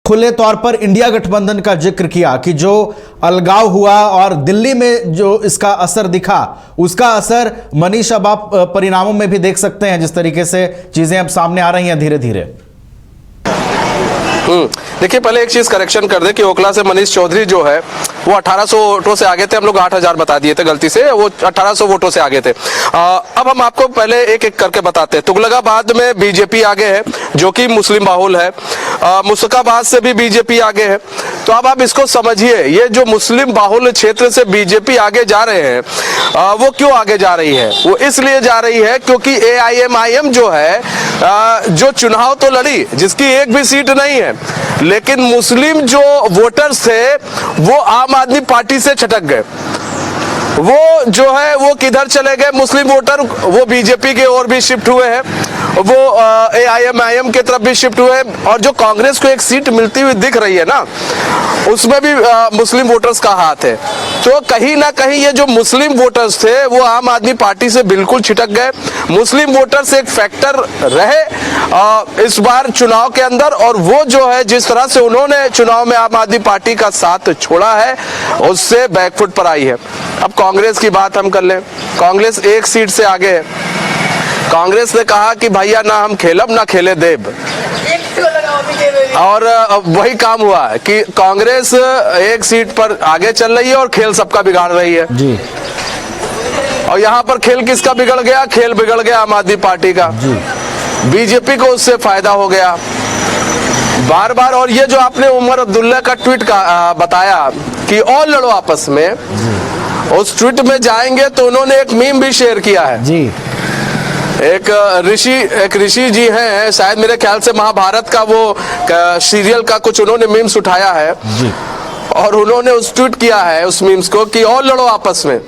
खुले तौर पर इंडिया गठबंधन का जिक्र किया कि जो अलगाव हुआ और दिल्ली में जो इसका असर दिखा, उसका असर मनीष अब आप परिणामों में भी देख सकते हैं, जिस तरीके से चीजें अब सामने आ रही हैं धीरे धीरे। देखिए, पहले एक चीज करेक्शन कर दे कि ओखला से मनीष चौधरी जो है वो 1800 वोटों से आगे थे। हम लोग 8000 बता दिए थे गलती से, वो 1800 वोटों से आगे थे। अब हम आपको पहले एक एक करके बताते हैं। तुगलकाबाद में बीजेपी आगे है, जो कि मुस्लिम बाहुल है। मुस्तफाबाद से भी बीजेपी आगे है। तो अब आप इसको समझिए, ये जो मुस्लिम बाहुल क्षेत्र से बीजेपी आगे जा रहे हैं, वो क्यों आगे जा रही है? वो इसलिए जा रही है क्योंकि AIMIM जो है, जो चुनाव तो लड़ी, जिसकी एक भी सीट नहीं है, लेकिन मुस्लिम जो वोटर्स थे वो आम आदमी पार्टी से छटक गए। वो जो है वो किधर चले गए? मुस्लिम वोटर वो बीजेपी के ओर भी शिफ्ट हुए हैं, वो AIMIM की तरफ भी शिफ्ट हुए हैं। और जो कांग्रेस को एक सीट मिलती हुई दिख रही है ना, उसमें भी मुस्लिम वोटर्स का हाथ है। तो कहीं ना कहीं ये जो मुस्लिम वोटर्स थे वो आम आदमी पार्टी से बिल्कुल छिटक गए। मुस्लिम वोटर्स एक फैक्टर रहे इस बार चुनाव के अंदर, और वो जो है जिस तरह से उन्होंने चुनाव में आम आदमी पार्टी का साथ छोड़ा है, उससे बैकफुट पर आई है। अब कांग्रेस की बात हम कर लें। कांग्रेस एक सीट से आगे है। कांग्रेस ने कहा कि भैया ना हम खेलब ना खेले देब, और वही काम हुआ है कि कांग्रेस एक सीट पर आगे चल रही है और खेल सबका बिगाड़ रही है जी। और यहाँ पर खेल किसका बिगड़ गया? खेल बिगड़ गया आम आदमी पार्टी का जी। बीजेपी को उससे फायदा हो गया बार बार। और ये जो आपने उमर अब्दुल्ला का ट्वीट का बताया कि और लड़ो आपस में, उस ट्वीट में जाएंगे तो उन्होंने एक मीम भी शेयर किया है जी। एक ऋषि जी हैं, शायद मेरे ख्याल से महाभारत का वो सीरियल का कुछ उन्होंने मीम्स उठाया है जी। और उन्होंने उस ट्वीट किया है उस मीम्स को कि और लड़ो आपस में।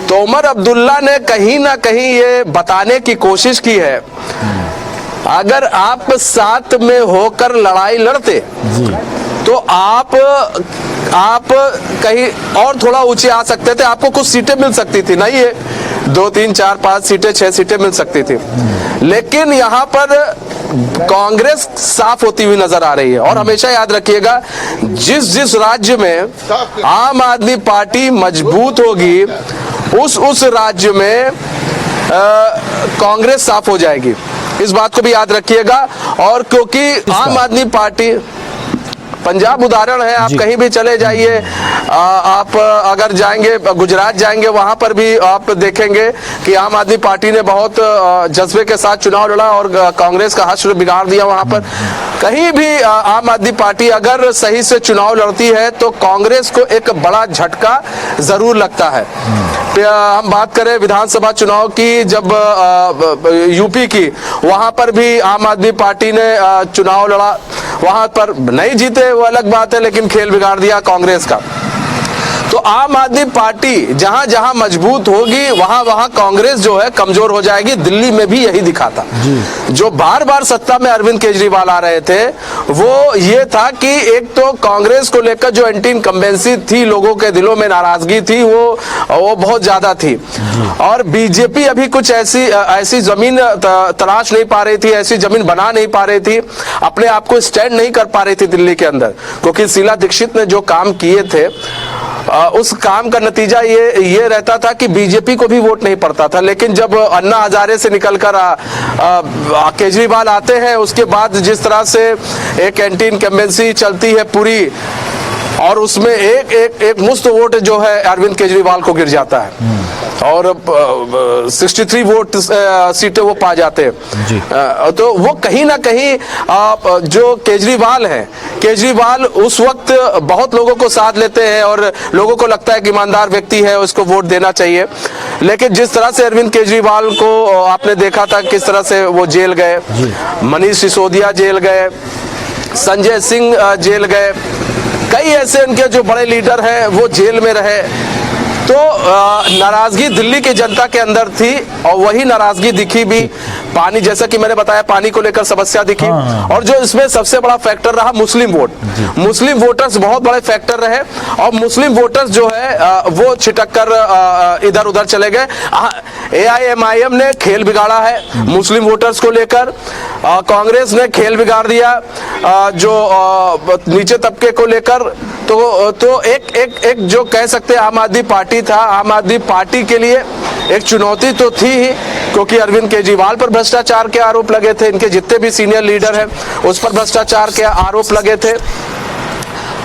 तो उमर अब्दुल्ला ने कहीं ना कहीं ये बताने की कोशिश की है, अगर आप साथ में होकर लड़ाई लड़ते तो आप कहीं और थोड़ा ऊंचे आ सकते थे, आपको कुछ सीटें मिल सकती थी। नहीं है 2, 3, 4, 5 सीटें 6 सीटें मिल सकती थी, लेकिन यहाँ पर कांग्रेस साफ होती हुई नजर आ रही है। और हमेशा याद रखिएगा, जिस राज्य में आम आदमी पार्टी मजबूत होगी, उस राज्य में कांग्रेस साफ हो जाएगी। इस बात को भी याद रखिएगा। और क्योंकि आम आदमी पार्टी, पंजाब उदाहरण है, आप कहीं भी चले जाइए, आप अगर जाएंगे गुजरात जाएंगे, वहां पर भी आप देखेंगे कि आम आदमी पार्टी ने बहुत जज्बे के साथ चुनाव लड़ा और कांग्रेस का हश्र बिगाड़ दिया। वहां पर कहीं भी आम आदमी पार्टी अगर सही से चुनाव लड़ती है तो कांग्रेस को एक बड़ा झटका जरूर लगता है। हम बात करें विधानसभा चुनाव की, जब यूपी की, वहां पर भी आम आदमी पार्टी ने चुनाव लड़ा, वहां पर नहीं जीते वो अलग बात है, लेकिन खेल बिगाड़ दिया कांग्रेस का। तो आम आदमी पार्टी जहां जहां मजबूत होगी वहां वहां कांग्रेस जो है कमजोर हो जाएगी। दिल्ली में भी यही दिखा था। जो बार बार सत्ता में अरविंद केजरीवाल आ रहे थे, वो ये था कि एक तो कांग्रेस को लेकर जो एंटी इनकम्बेंसी थी, लोगों के दिलों में नाराजगी थी, वो बहुत ज्यादा थी। और बीजेपी अभी कुछ ऐसी जमीन तलाश नहीं पा रही थी, ऐसी जमीन बना नहीं पा रही थी, अपने आप को स्टैंड नहीं कर पा रही थी दिल्ली के अंदर। क्योंकि शीला दीक्षित ने जो काम किए थे, उस काम का नतीजा ये रहता था कि बीजेपी को भी वोट नहीं पड़ता था। लेकिन जब अन्ना हजारे से निकलकर केजरीवाल आते हैं, उसके बाद जिस तरह से एक एंटी इनकम्बेंसी चलती है पूरी, और उसमें एक मुफ्त वोट जो है अरविंद केजरीवाल को गिर जाता है और 63 वोट सीटें वो पा जाते हैं। तो वो कहीं ना कहीं जो केजरीवाल है, केजरीवाल उस वक्त बहुत लोगों को साथ लेते हैं और लोगों को लगता है कि ईमानदार व्यक्ति है, उसको वोट देना चाहिए। लेकिन जिस तरह से अरविंद केजरीवाल को आपने देखा था, किस तरह से वो जेल गए, मनीष सिसोदिया जेल गए, संजय सिंह जेल गए, कई ऐसे उनके जो बड़े लीडर हैं वो जेल में रहे। तो नाराजगी दिल्ली की जनता के अंदर थी और वही नाराजगी दिखी भी। पानी, जैसा कि मैंने बताया, पानी को लेकर समस्या दिखी। और जो इसमें सबसे बड़ा फैक्टर रहा मुस्लिम वोट, मुस्लिम वोटर्स बहुत बड़े फैक्टर रहे और मुस्लिम वोटर्स जो है वो छिटक कर इधर उधर चले गए। AIMIM ने खेल बिगाड़ा है मुस्लिम वोटर्स को लेकर, कांग्रेस ने खेल बिगाड़ दिया जो नीचे तबके को लेकर। तो एक जो कह सकते हैं आम आदमी पार्टी था, आम आदमी पार्टी के लिए एक चुनौती तो थी ही, क्योंकि अरविंद केजरीवाल पर भ्रष्टाचार के आरोप लगे थे, इनके जितने भी सीनियर लीडर हैं उस पर भ्रष्टाचार के आरोप लगे थे।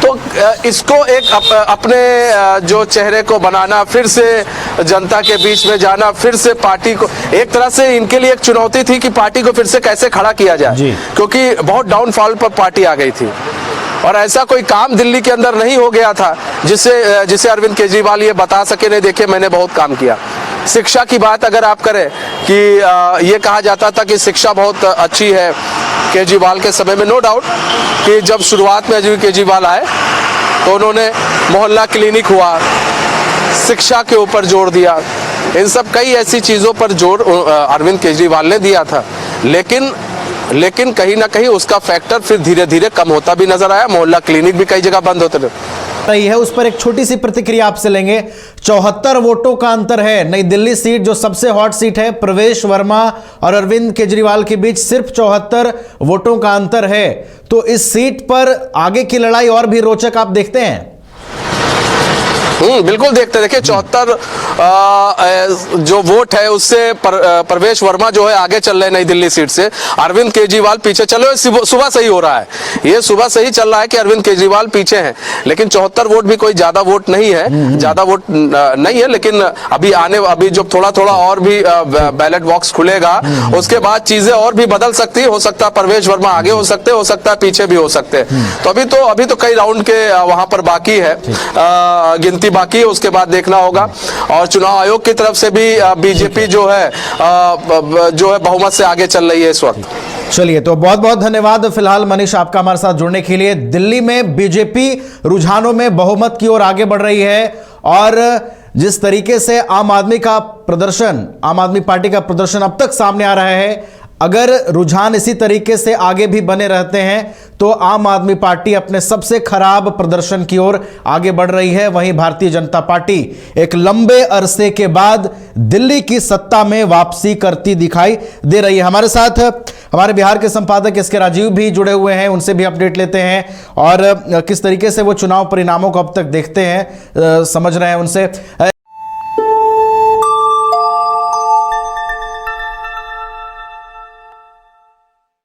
तो इसको एक अपने जो चेहरे को बनाना, फिर से जनता के बीच में जाना, फिर से पार्टी को, एक तरह से इनके लिए एक चुनौती थी कि पार्टी को फिर से कैसे खड़ा किया जाए, क्योंकि बहुत डाउनफॉल पर पार्टी आ गई थी और ऐसा कोई काम दिल्ली के अंदर नहीं हो गया था जिसे अरविंद केजरीवाल ये बता सके नहीं देखिए मैंने बहुत काम किया। शिक्षा की बात अगर आप करें कि ये कहा जाता था कि शिक्षा बहुत अच्छी है केजरीवाल के समय में, नो डाउट कि जब शुरुआत में अरविंद केजरीवाल आए तो उन्होंने मोहल्ला क्लिनिक हुआ, शिक्षा के ऊपर जोर दिया, इन सब कई ऐसी चीज़ों पर जोर अरविंद केजरीवाल ने दिया था। लेकिन कहीं ना कहीं उसका फैक्टर फिर धीरे धीरे कम होता भी नजर आया, मोहल्ला क्लिनिक भी कई जगह बंद होते रहे है। उस पर एक छोटी सी प्रतिक्रिया आपसे लेंगे। 74 वोटों का अंतर है। नई दिल्ली सीट जो सबसे हॉट सीट है, प्रवेश वर्मा और अरविंद केजरीवाल के बीच सिर्फ 74 वोटों का अंतर है। तो इस सीट पर आगे की लड़ाई और भी रोचक आप देखते हैं? बिल्कुल देखते। देखिए 74 जो वोट है उससे प्रवेश वर्मा जो है आगे चल रहे हैं नई दिल्ली सीट से, अरविंद केजरीवाल पीछे चलो। सुबह सही हो रहा है, ये सुबह सही चल रहा है कि अरविंद केजरीवाल पीछे हैं, लेकिन 74 वोट भी कोई ज्यादा वोट नहीं है, ज्यादा वोट नहीं है। लेकिन अभी जब थोड़ा थोड़ा और भी बैलेट बॉक्स खुलेगा उसके बाद चीजें और भी बदल सकती है। हो सकता है प्रवेश वर्मा आगे हो सकता है पीछे भी हो सकते हैं। तो अभी तो कई राउंड के वहां पर बाकी है, गिनती बाकी है, उसके बाद देखना होगा। और चुनाव आयोग की तरफ से भी बीजेपी जो है बहुमत से आगे चल रही है इस वक्त। चलिए, तो बहुत बहुत धन्यवाद फिलहाल मनीष आपका हमारे साथ जुड़ने के लिए। दिल्ली में बीजेपी रुझानों में बहुमत की ओर आगे बढ़ रही है और जिस तरीके से आम आदमी पार्टी का प्रदर्शन अब तक सामने आ रहा है, अगर रुझान इसी तरीके से आगे भी बने रहते हैं तो आम आदमी पार्टी अपने सबसे खराब प्रदर्शन की ओर आगे बढ़ रही है। वहीं भारतीय जनता पार्टी एक लंबे अरसे के बाद दिल्ली की सत्ता में वापसी करती दिखाई दे रही है। हमारे साथ हमारे बिहार के संपादक एस के राजीव भी जुड़े हुए हैं, उनसे भी अपडेट लेते हैं और किस तरीके से वो चुनाव परिणामों को अब तक देखते हैं, समझ रहे हैं उनसे।